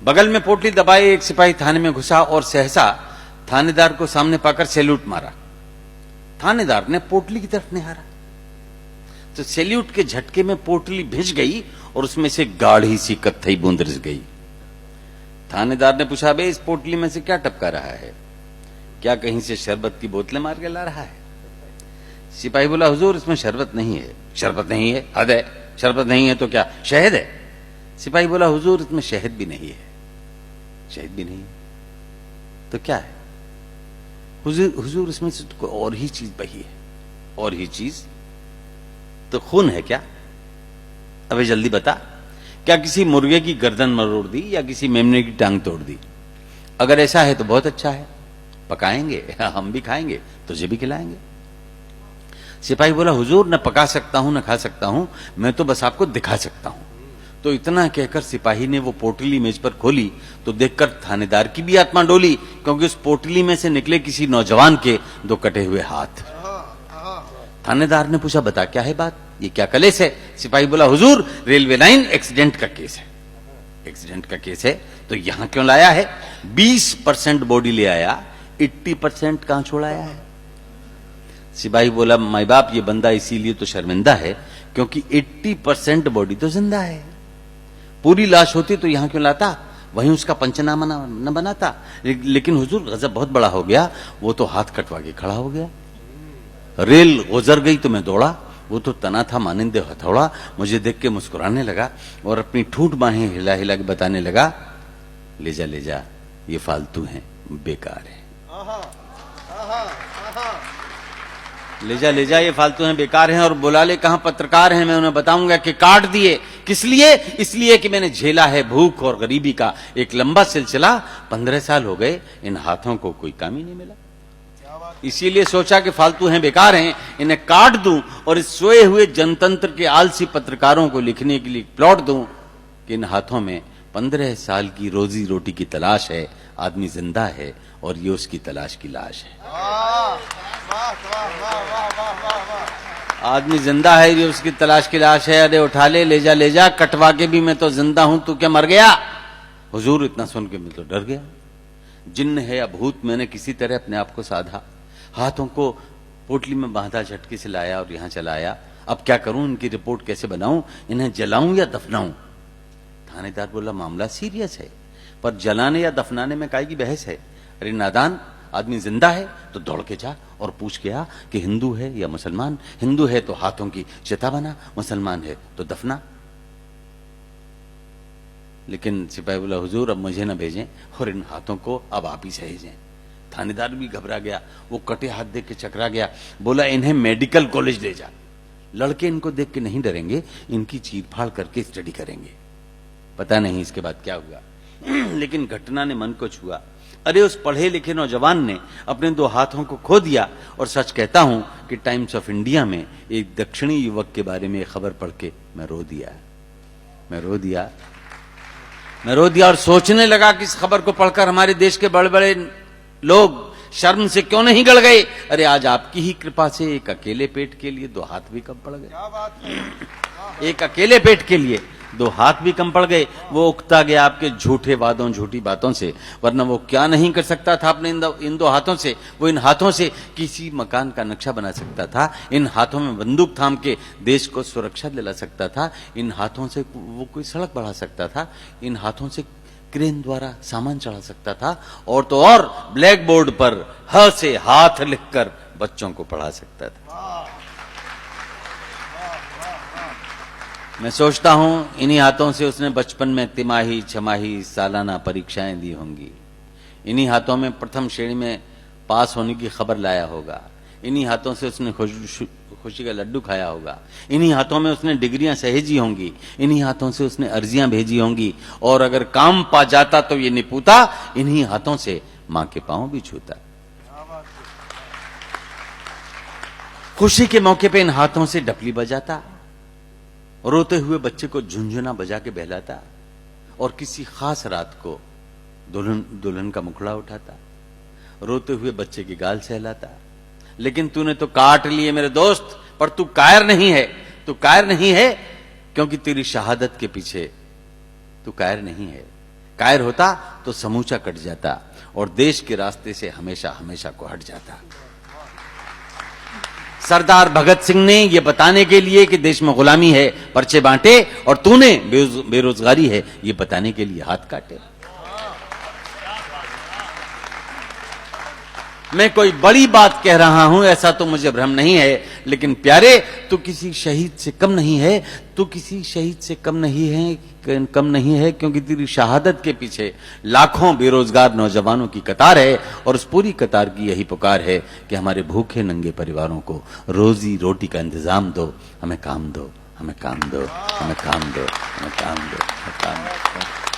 बगल में पोटली दबाए एक सिपाही थाने में घुसा और सहसा थानेदार को सामने पाकर सैल्यूट मारा। थानेदार ने पोटली की तरफ निहारा तो सैल्यूट के झटके में पोटली भिज गई और उसमें से गाढ़ी सी कत्थई बूंद रिस गई। थानेदार ने पूछा, बे इस पोटली में से क्या टपका रहा है? क्या कहीं से शरबत की बोतलें मार के ला रहा है? सिपाही बोला, हुजूर इसमें शरबत नहीं है। शरबत नहीं है? हद है, शरबत नहीं है तो क्या शहद है? सिपाही बोला, हुजूर इसमें शहद भी नहीं है। शहद भी नहीं तो क्या है? हुजूर इसमें से तो कोई और ही चीज बही है। और ही चीज तो खून है क्या? अबे जल्दी बता, क्या किसी मुर्गे की गर्दन मरोड़ दी या किसी मेमने की टांग तोड़ दी? अगर ऐसा है तो बहुत अच्छा है, पकाएंगे, हम भी खाएंगे, तुझे भी खिलाएंगे। सिपाही बोला, हुजूर न पका सकता हूं न खा सकता हूं, मैं तो बस आपको दिखा सकता हूं। तो इतना कहकर सिपाही ने वो पोटली मेज पर खोली तो देखकर थानेदार की भी आत्मा डोली, क्योंकि उस पोटली में से निकले किसी नौजवान के दो कटे हुए हाथ। थानेदार ने पूछा, बता क्या है बात, ये क्या कलेस है? सिपाही बोला, हुजूर रेलवे लाइन एक्सीडेंट का केस है। एक्सीडेंट का केस है तो यहां क्यों लाया है? 20% बॉडी ले आया, 80% कहां छोड़ाया है? सिपाही बोला, माई बाप ये बंदा इसीलिए तो शर्मिंदा है क्योंकि 80% बॉडी तो जिंदा है। पूरी लाश होती तो यहां क्यों लाता, वहीं उसका पंचनामा न बनाता। लेकिन हुजूर गजब बहुत बड़ा हो गया, वो तो हाथ कटवा के खड़ा हो गया। रेल गुजर गई तो मैं दौड़ा, वो तो तना था मानिंदे हथौड़ा। मुझे देख के मुस्कुराने लगा और अपनी ठूंठ बाहें हिला हिला के बताने लगा, ले जा ये फालतू हैं, बेकार है। ले जा ये फालतू हैं, बेकार हैं। और बुला ले, कहां पत्रकार हैं, मैं उन्हें बताऊंगा कि काट दिए। किस लिए? इसलिए कि मैंने झेला है भूख और गरीबी का एक लंबा सिलसिला। 15 साल हो गए, इन हाथों को कोई काम ही नहीं मिला। इसीलिए सोचा कि फालतू हैं, बेकार हैं, इन्हें काट दूं और इस सोए हुए जनतंत्र के आलसी पत्रकारों को लिखने के लिए प्लॉट दूं कि इन हाथों में 15 साल की रोजी रोटी की तलाश है। आदमी जिंदा है और ये उसकी तलाश की लाश है। आदमी जिंदा है, ये उसकी तलाश की लाश है। अरे उठा ले जा, कटवा के भी मैं तो जिंदा हूं, तू क्या मर गया? हुजूर इतना सुन के मैं तो डर गया। जिन्न है या भूत, मैंने किसी तरह अपने आप को साधा, हाथों को पोटली में बांधा, झटके से लाया और यहां चलाया। अब क्या करूं, इनकी रिपोर्ट कैसे बनाऊं? इन्हें जलाऊं या दफनाऊं? थानेदार बोला, मामला सीरियस है, पर जलाने या दफनाने में काहे की बहस है? अरे नादान, आदमी जिंदा है तो दौड़ के जा और पूछ के आ कि हिंदू है या मुसलमान। हिंदू है तो हाथों की चिता बना, मुसलमान है तो दफना। लेकिन सिपाही बोला, हुजूर अब मुझे न भेजें और इन हाथों को अब आप ही सहेजें। थानेदार भी घबरा गया, वो कटे हाथ देख के चकरा गया। बोला, इन्हें मेडिकल कॉलेज ले जा, लड़के इनको देख के नहीं डरेंगे, इनकी चीरफाड़ करके स्टडी करेंगे। पता नहीं इसके बाद क्या हुआ, लेकिन घटना ने मन को छुआ। अरे उस पढ़े लिखे नौजवान ने अपने 2 हाथों को खो दिया। और सच कहता हूं कि टाइम्स ऑफ इंडिया में एक दक्षिणी युवक के बारे में खबर पढ़ के मैं रो दिया और सोचने लगा कि इस खबर को पढ़कर हमारे देश के बड़े बड़े लोग शर्म से क्यों नहीं गड़ गए। अरे आज आपकी ही कृपा से एक अकेले पेट के लिए 2 हाथ भी कम पड़ गए। एक अकेले पेट के लिए 2 हाथ भी कम पड़ गए। वो उगता गया आपके झूठे वादों, झूठी बातों से, वरना वो क्या नहीं कर सकता था अपने इन 2 हाथों से। वो इन हाथों से किसी मकान का नक्शा बना सकता था, इन हाथों में बंदूक थाम के देश को सुरक्षा दिला सकता था, इन हाथों से वो कोई सड़क बढ़ा सकता था, इन हाथों से क्रेन द्वारा सामान चढ़ा सकता था, और तो और ब्लैक बोर्ड पर ह से हाथ लिखकर बच्चों को पढ़ा सकता था। मैं सोचता हूं इन्हीं हाथों से उसने बचपन में तिमाही, छमाही, सालाना परीक्षाएं दी होंगी। इन्हीं हाथों में प्रथम श्रेणी में पास होने की खबर लाया होगा। इन्हीं हाथों से उसने खुशी का लड्डू खाया होगा। इन्हीं हाथों में उसने डिग्रियां सहेजी होंगी। इन्हीं हाथों से उसने अर्जियां भेजी होंगी। और अगर काम पा जाता तो ये निपुता इन्हीं हाथों से मां के पांव भी छूता। खुशी के मौके पे इन हाथों से डपली बजाता, रोते हुए बच्चे को झुंझुना बजा के बहलाता, और किसी खास रात को दुल्हन का मुखड़ा उठाता, रोते हुए बच्चे की गाल सहलाता। लेकिन तूने तो काट लिए मेरे दोस्त, पर तू कायर नहीं है। तू कायर नहीं है क्योंकि तेरी शहादत के पीछे तू कायर नहीं है, कायर होता तो समूचा कट जाता और देश के रास्ते से हमेशा हमेशा को हट जाता। सरदार भगत सिंह ने यह बताने के लिए कि देश में गुलामी है पर्चे बांटे और तूने बेरोजगारी है ये बताने के लिए हाथ काटे। मैं कोई बड़ी बात कह रहा हूं ऐसा तो मुझे भ्रम नहीं है, लेकिन प्यारे तू किसी शहीद से कम नहीं है, तू किसी शहीद से कम नहीं है क्योंकि तेरी शहादत के पीछे लाखों बेरोजगार नौजवानों की कतार है और उस पूरी कतार की यही पुकार है कि हमारे भूखे नंगे परिवारों को रोजी रोटी का इंतजाम दो, हमें काम दो, हमें काम दो, हमें काम दो, हमें काम दो, हमें काम दो।